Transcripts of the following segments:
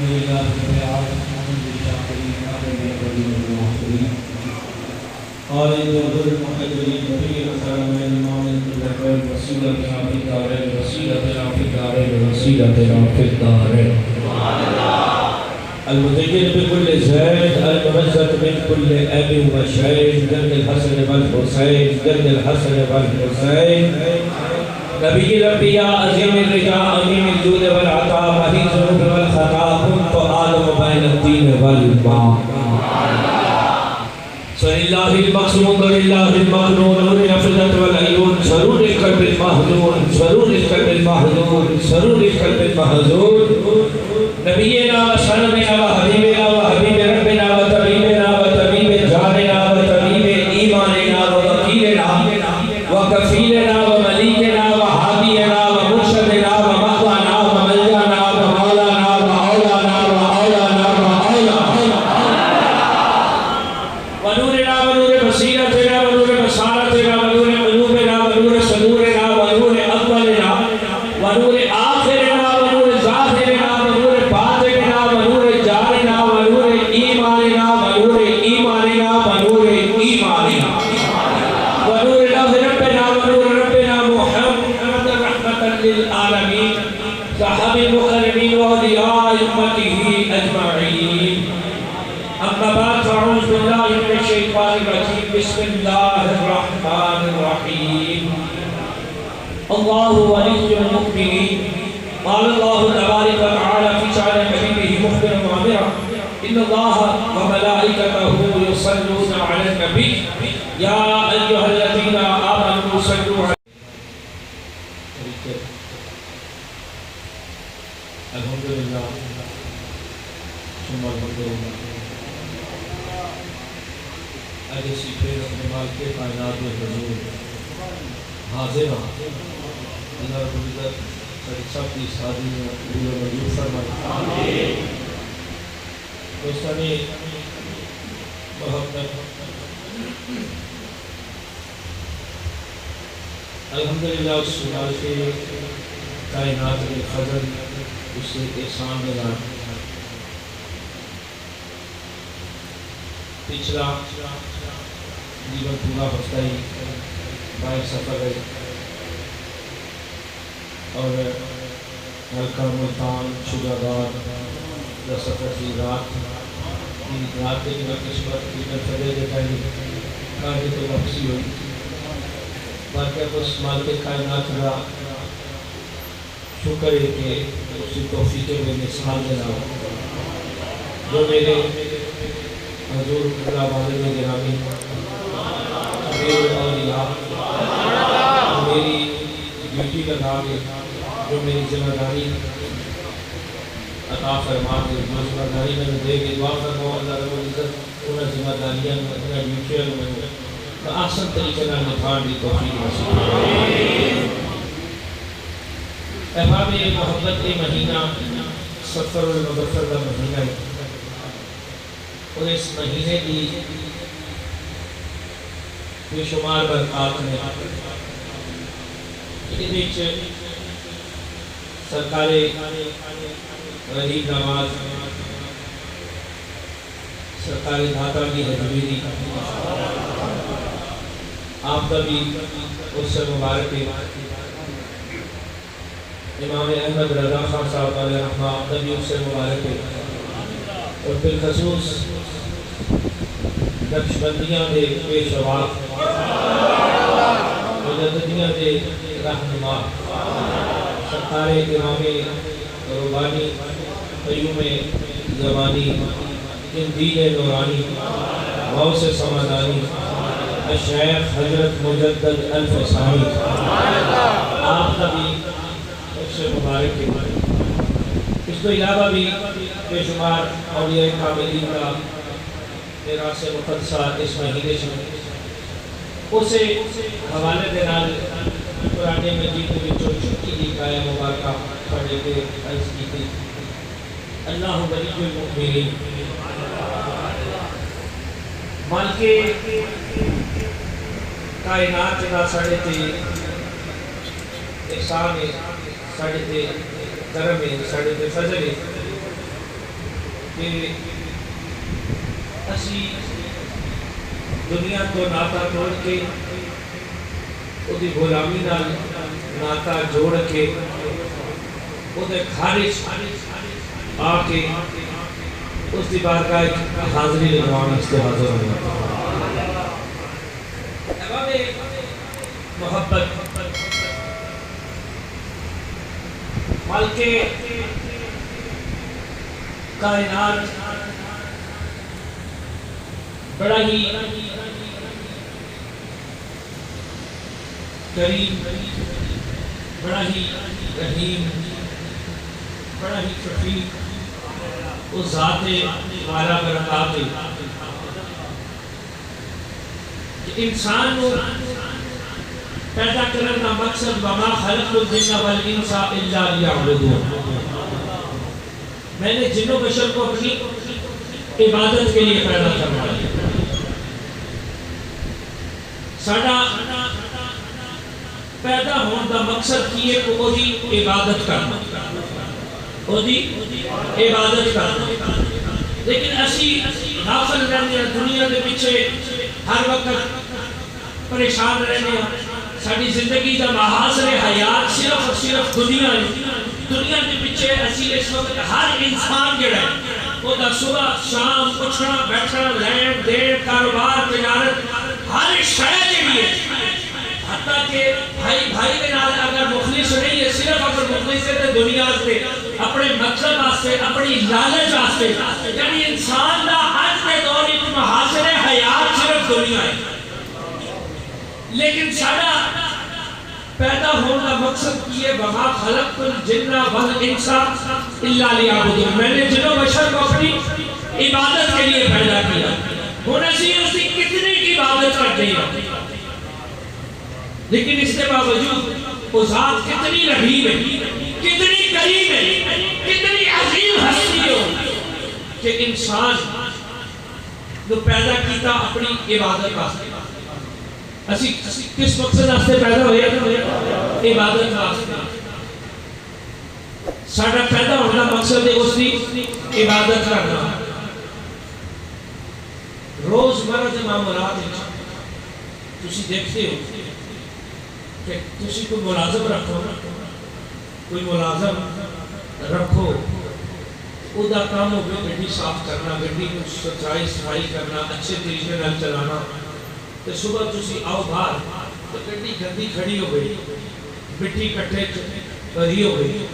لله رب العالمين الشاكرين الأولين والآخرين قال الجبر المحجرين نبي الحرمين إمام الكبرى وسيلتنا في الدارين وسيلتنا في الدارين وسيلتنا في الدارين المزين بكل زيد الممزق من كل أبي وشيخ جد الحسن والحسين جد الحسن والحسين نبي الأنبياء عظيم الرجاء عظيم الجود والعطاء وحي الذنوب والخطاء كنت آدم بين الدين والماء صلى الله المقصود ولله المقنون نور الأفئدة والعيون سرور القلب المحزون سرور القلب المحزون سرور القلب المحزون نبينا وسندنا وحبيبنا وحبيب ربنا وطبيبنا وطبيب جاننا وطبيب إيماننا ووكيلنا وكفيلنا ومليكنا وهادينا ومرشدنا ومأوانا وملجأنا ومولانا ومولانا ومولانا ومولانا ونورنا ونور بصيرتنا ونور بصارتنا ونور قلوبنا ونور صدورنا ونور أولنا ونور آخرنا ونور ظاهرنا ونور باطننا ونور جارنا ونور إيماننا ونور إيماننا ونور إيماننا ونور الله ربنا ونور ربنا محمد رحمة للعالمين صحاب المكرمين وأولياء أمته أجمعين أما بعد فأعوذ بالله من الشيطان الرجيم بسم الله الرحمن الرحيم الله ولي المؤمنين قال الله تبارك وتعالى في شأن حبيبه مخبرا وامرا إن الله وملائكته يصلون على النبي يا أيها الذين آمنوا صلوا عليه الحمد لله ثم الحمد لله اگر سیکھے اپنے مالک کائنات میں حضور حاضر ہوں اللہ رب العزت سب کی شادی میں موجود فرمائے دوستانی محبت الحمدللہ اس مالک کائنات کے فضل اس سے احسان بنا پچھلا جیون پورا ہفتہ ہی باہر سفر ہے اور حلقہ ملتان شجاعت کا سفر کی رات کے جو قسمت کی فجر دکھائی کاہے تو واپسی ہوئی باقی اس مالک کائنات کا شکر ہے کہ اسی توفیق میں مثال دینا جو میرے حضور اللہ والد گرامی امیر الاولیاء میری ڈیوٹی لگا کے جو میری ذمہ داری عطا فرما کے جو ذمہ داری میں دے کے دعا فرما اللہ رب العزت انہیں ذمہ داریاں انہیں ڈیوٹیاں میں احسن طریقے میں نبھان دی توفیق نصیب احباب محبت کے مہینہ سفر المظفر کا مہینہ ہے اور اس مہینے کی بے شمار برکات میں سرکار غریب نواز سرکار دھاتا کی حضوری آپ کا بھی اس سے مبارک ہے امام احمد رضا خان صاحب علیہ رحمہ آپ کا بھی اس سے مبارک ہے اور بالخصوص نقشبندیاں دے پیشوا مجددیاں دے رہنما سرکار امام ربانی قیوم زمانی دین نورانی غوث سمدانی الشیخ حضرت مجدد الفسانی آپ کا بھی اس سے مبارک ہے اس کو علاوہ بھی بے شمار اولیاء کاملین کا میراث مقدسہ اس مہینے سے اسے حوالے دینال قرآن مجید میں جو چھٹی کی آیہ مبارکہ پڑھے کے عرض کی تھی اللہ ولی المؤمنین مالک کائنات جنا ساڑھے تے احسان ہے ساڑھے تے کرم ہے ساڑھے تے فضل ہے کہ اسی دنیا کو ناتا توڑ کے وہ غلامی نال ناتا جوڑ کے وہ خارج آ کے اس دی بارگاہ حاضری لگوان استے حاضر ہونا احباب محبت مالک کائنات بڑا ہی کریم، بڑا ہی رحیم، بڑا ہی شفیق وہ ذات والا برکات کہ انسان کو پیدا کرنے کا مقصد وما خلقت الجن والانس الا لیعبدون، میں نے جن و بشر کو اپنی عبادت کے لیے پیدا کروایا۔ ساڈا پیدا ہونے کا مقصد کی ہے کہ وہ دی عبادت کرنا، وہ دی عبادت کرنا، لیکن اسی غافل رہنے دنیا کے پیچھے ہر وقت پریشان رہنے، ساری زندگی کا محاصر حیات صرف اور صرف دنیا کے پیچھے اسی اس وقت ہر انسان جڑا ہے وہ دا صبح شام اٹھنا بیٹھنا لین دین کاروبار تجارت ہر شے جڑی ہے، حتیٰ کہ بھائی کے نال اگر مخلص نہیں ہے، صرف اگر مخلص ہے تو دنیا سے اپنے مقصد واسطے اپنی لالچ واسطے، یعنی انسان دا آج کے دور ایک محاصر حیات صرف دنیا ہے، لیکن سارا پیدا ہونے کا مقصد کی ہے وما خلقت الجن والانس الا لیعبدون، میں نے جن و بشر کو اپنی عبادت کے لیے پیدا کیا۔ ہونا چاہیے اس کی کتنی کی عبادت کرتے ہیں، لیکن اس کے باوجود وہ ذات کتنی رحیم ہے، کتنی کریم ہے، کتنی عظیم ہستی ہے کہ انسان جو پیدا کیتا اپنی عبادت واسطے، اسی کس مقصد واسطے پیدا ہوئے؟ عبادت واسطے۔ ساڈا پیدا ہونے کا مقصد ہے اس کی عبادت کرنا۔ روزمرہ کے معاملات تسی دیکھتے ہو کہ تسی کوئی ملازم رکھو، کوئی ملازم رکھو، او دا کام ہو گیا گڈی صاف کرنا، گڈی کو صفائی کرنا، اچھے طریقے نال چلانا، تو صبح تسی آؤ باہر تو گڈی گندی کھڑی ہو گئی، مٹی کٹھے بھری ہو گئی،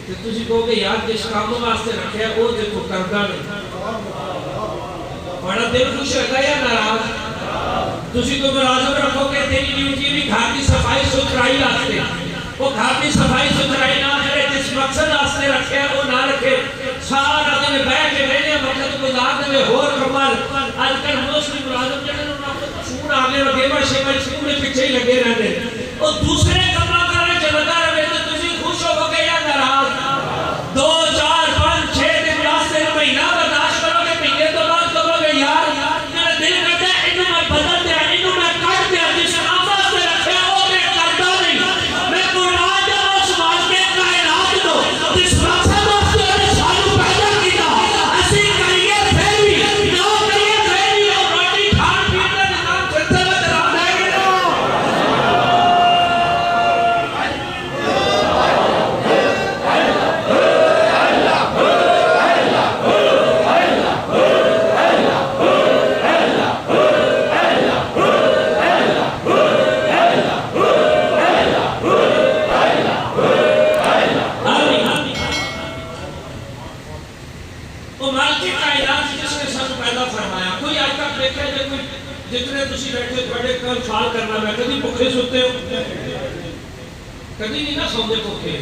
تو تسی کہو گے یار جس کام واسطے رکھے وہ دیکھو کردا نہیں، بڑا دل خوش رہتا ہے یا ناراض؟ تسی کو ملازم رکھو کہ تیری ڈیوٹی بھی گھر کی صفائی ستھرائی واسطے، وہ گھر کی صفائی ستھرائی نہ کرے، جس مقصد واسطے رکھے وہ نہ رکھے، سارا دن بیٹھ کے رہنے مقصد گزار دے اور کمال۔ آج کل موسٹلی ملازم جڑے چھوڑ آگے لگے شیمہ چھوڑ پیچھے ہی لگے رہنے، اور دوسرے کمرہ کرنے چلتا رہے تو تسی خوش ہو گے یا ناراض؟ 2 4 5 6 دن راستے مہینہ برداشت کرو گے، مہینے تو بعد کرو گے یار میرا دل کرتا ہے انہوں میں بدل دیا، انہوں میں کٹ دیا، جس آفت سے رکھے وہ میں کرتا نہیں۔ میں قرآن جب اس مالکے کائنات دو جس مقصد واسطے انہیں سانو پیدا کیتا اسی کریے پھر بھی نہ کریے پھر بھی اور روٹی کھان پین کا نظام چلتا ہے درام ہے گے نا۔ وہ مالکی کائنات جس نے سب پیدا فرمایا، کوئی آج تک دیکھا ہے کوئی جتنے تسی بیٹھے بڑے کل سال کرنا میں کدی بکھے سوتے ہو؟ کدی نہیں نہ سوندے بکھے۔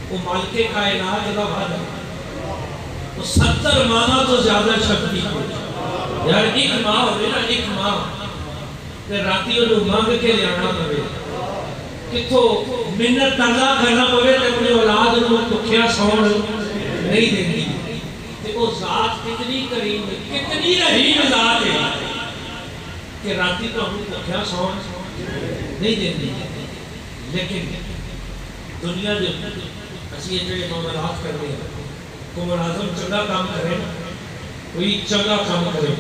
وہ مالکی کائنات کا وعدہ وہ 70 ماہ تو زیادہ شکتی کو یار ایک ماہ ہوئے نا، ایک ماہ تے راتی انہوں مانگ کے لے آنا پوے، کتھو منت ترلا کرنا پوے تے اپنے اولاد انہوں بکھیا سون نہیں دیکھی۔ وہ ذات کتنی کریم ہے، کتنی رحیم ذات ہے کہ راتی تو ہم بکھیا سون نہیں دیتی، لیکن دنیا جو اسی جڑے معاملات کر رہے ہیں کو ملازم چنگا کام کرے، کوئی چنگا کام کرے،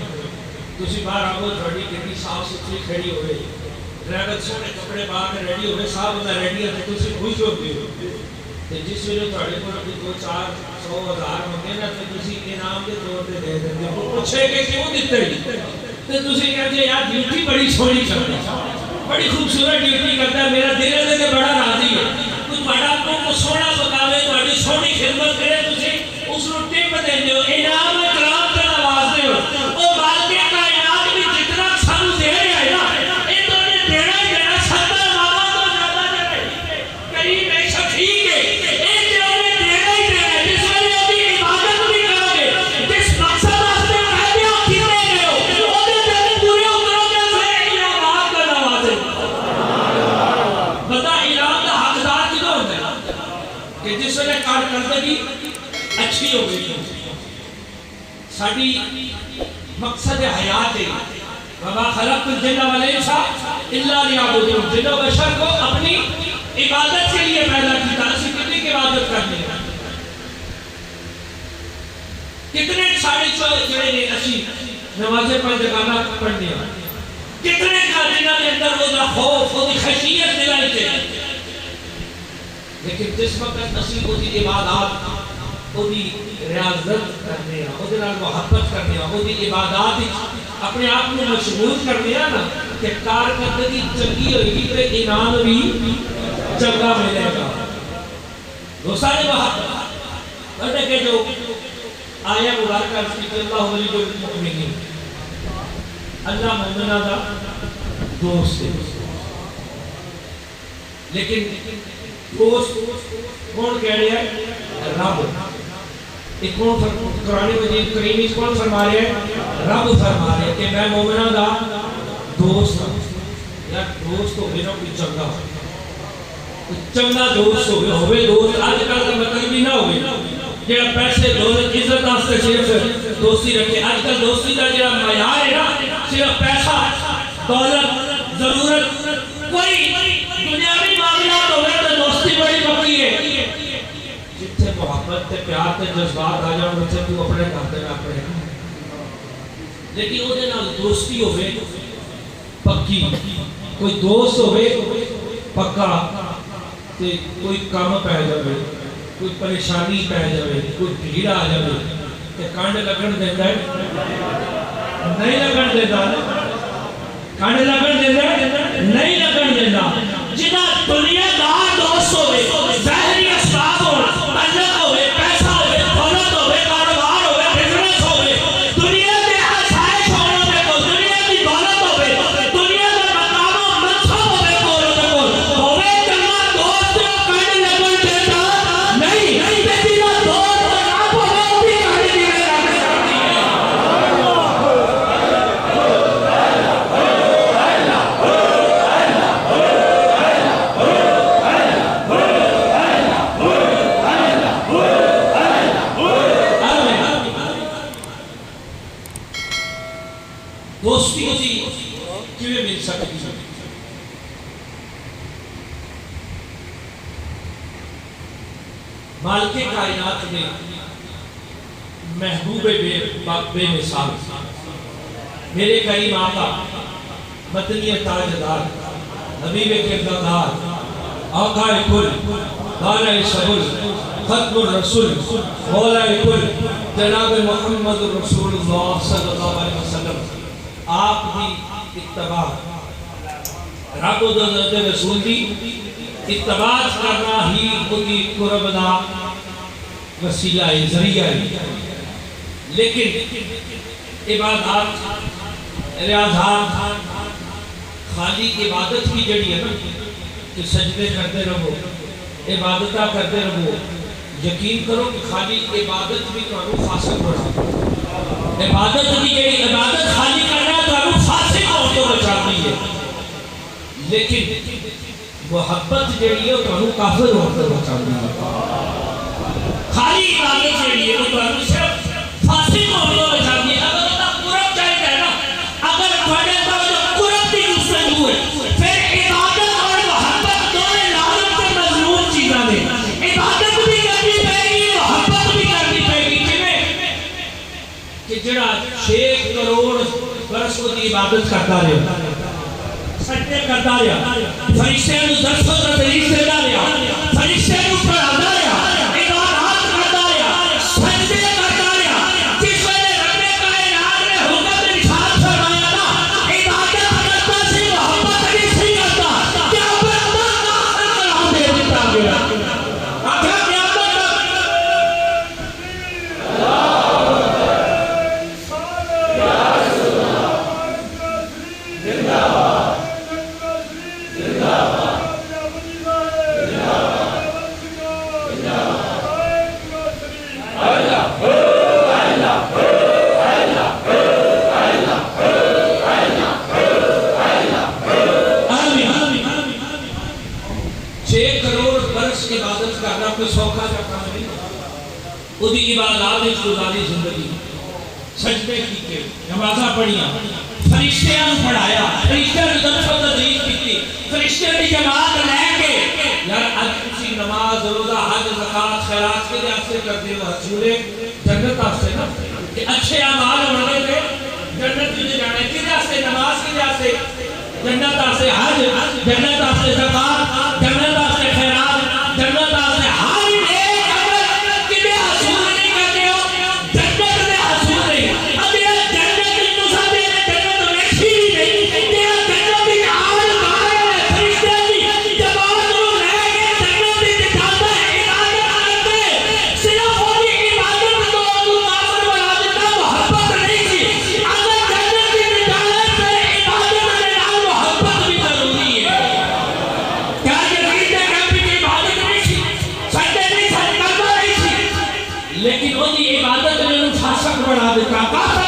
تسی باہر آؤ تھوڑی گڈی صاف ستھری کھڑی ہوئے، ڈرائیور سونے کپڑے پا کے ریڈی ہوئے، صاحب بندہ ریڈی ہے تو تسی خوش ہوتے ہو، جس ویلے تھوڑے کو 2-400,000 منگے نا تو تسی انعام کے طور پہ دے دیں گے، وہ پوچھے کہ کیوں دیتے تو تسی کہتے ہیں یار ڈیوٹی بڑی سونی چلتی ہے، بڑی خوبصورت ڈیوٹی کرتا ہے، میرا دل ہے کہ بڑا راضی ہے، کچھ بڑا کو سونا پکاوے تھوڑی سونی خدمت کرے، تسی اس کو ٹپ دیں گے، انعام اکرام کا نواز دے ہو، اور بالکہ کائنات بھی جتنا سن دے رہے ہیں نا یہ تو انہیں دینا ہی دینا، 70 ماما تو زیادہ جائے قریب ہے شفیق ہے، ایک جو انہیں دینا ہی دینا، جس وجہ ہوتی عبادت بھی کرو گے، جس مقصد واسطے کہتے ہو کتنے گئے ہو وہ دن پورے اترو گے سے انعام کا نواز ہے۔ بتا انعام کا حقدار کدھر ہوتا ہے کہ جس وجہ کارکردگی اچھی ہو گئی ساڑھی مقصد حیات ہے، وَمَا خَلَقْتُ الْجِنَّ وَالْإِنسَ إِلَّا لِيَعْبُدُونِ، جن و بشر کو اپنی عبادت کے لیے پیدا کیا، اسی کتنے کی عبادت کرنے ہیں، کتنے ساڑھے چوڑے نے اسی نمازیں پر جگانا پڑھنے ہیں، کتنے جنہاں کے اندر وہ خوف وہ خشیت دلائی تھے، لیکن جس وقت نصیب ہوتی عبادات وہی ریاضت کرنے ہیں، وہ دنال محبت کرنے ہیں، وہی عبادات اپنے آپ کو مشغول کرنے ہیں نا کہ کارکردگی چنگی ہوئی گی تو انعام بھی چنگا ملے گا۔ دوستان محبت بڑھنے کے جو آیا مبارکہ رسول کہ اللہ ولی المؤمنین، اللہ مومنہ دا دوست ہے، لیکن دوست کون کہہ رہے ہیں؟ رب۔ ایک کون قرآن مجید کریم اس کون فرما رہے ہیں؟ رب فرما رہے ہیں کہ میں مومنہ دا دوست ہوں، یا دوست ہو میرا کوئی چنگا ہو، چنگا دوست ہوئے دوست آج کل کا مطلب بھی نہ ہوئے جہاں پیسے دولت عزت آستے صرف دوستی رکھے، آج کل دوستی کا جہاں معیار ہے نا صرف پیسہ دولت ضرورت، کوئی دنیاوی معاملات ہوئے تو دوستی بڑی بڑی ہے، جتنے محبت تے پیار تے جذبات آ جاؤں بچے تو اپنے کھاتے میں اپنے، لیکن وہ نال دوستی ہوئے پکی، کوئی دوست ہوئے پکا تے کوئی کام پہ جائے، کوئی پریشانی پہ جائے، کوئی بھیڑ آ جائے تے کانڈ لگن دیتا ہے نہیں لگن دیتا، کانڈ لگن دیتا ہے نہیں لگن دیتا، جنہ دنیا دار دوست ہوئے ظاہری اسباب ہوئے تعلق ہوئے پیسہ ہوئے دولت ہوئے کاروبار ہوئے بزنس ہوئے دنیا میں آسائش ہونے میں کو دنیا کی دولت ہوئے دنیا میں مقام و منصب ہوئے ہوئے چلنا دوست کانڈ لگن دیتا نہیں، جنہ دوست آپ ہوئے بھی کانڈ دینے لگنے کرتی ہے۔ دوستی اسی کیویں مل سکتی ہے؟ مالک کائنات میں محبوب بے مثال میرے کریم آقا مدنی تاجدار حبیب کردگار آقا کل دانہ سبل ختم الرسول مولا کل جناب محمد رسول اللہ صلی اللہ علیہ وسلم، آپ دی اتباع رب و حضرت رسول دی اتباع کرنا ہی خودی قرب دا وسیلہ ذریعہ ہے، لیکن عبادات ریاضات خالی عبادت کی جڑی ہے نا کہ سجدے کرتے رہو عبادتہ کرتے رہو، یقین کرو کہ خالی عبادت بھی تو فاسق بڑھا، عبادت کی جڑی عبادت خالی کرنا تو فاسق عورتوں بچاتی ہے، لیکن محبت جڑی ہے تو کافر عورتوں بچاتی ہے، خالی عبادت جڑی ہے تو صرف فاسق عورتوں بچاتی ہے۔ اگر اس کا قرب چاہیے ہے نا، اگر تھوڑے پر جو قرب کی گفتگو ہے پھر عبادت اور محبت دونوں لازم سے مضمون چیزاں ہیں، عبادت بھی کرنی پڑے گی محبت بھی کرنی پڑے وہ دی عبادت کرتا رہا سجدے کرتا رہا فرشتے نو درس و تدریس دیتا رہا فرشتے نو پڑھاتا رہا عبادات کرتا رہا سجدے کرتا رہا جس ویلے رب کائنات نے حکم ارشاد فرمایا نا عبادت کرتا سی محبت نہیں سی کرتا کیا قرآن دے دیتا گیا سوکھا کرتا نہیں ادھی عبادات گزاری زندگی سجدے کیتے نمازاں پڑھیاں فرشتیاں نو پڑھایا فرشتیاں نو درس و تدریس کیتی فرشتیاں دی جماعت لے کے یار اج تسی نماز روزہ حج زکات خیرات کے واسطے کرتے ہو رسول جنت واسطے نا کہ اچھے اعمال ہونے تے جنت میں جانے کے واسطے نماز کے واسطے جنت واسطے حج جنت واسطے زکات جنت واسطے خیرات جنت واسطے لیکن وہ دی عبادت نے انہوں فاسق بنا دیتا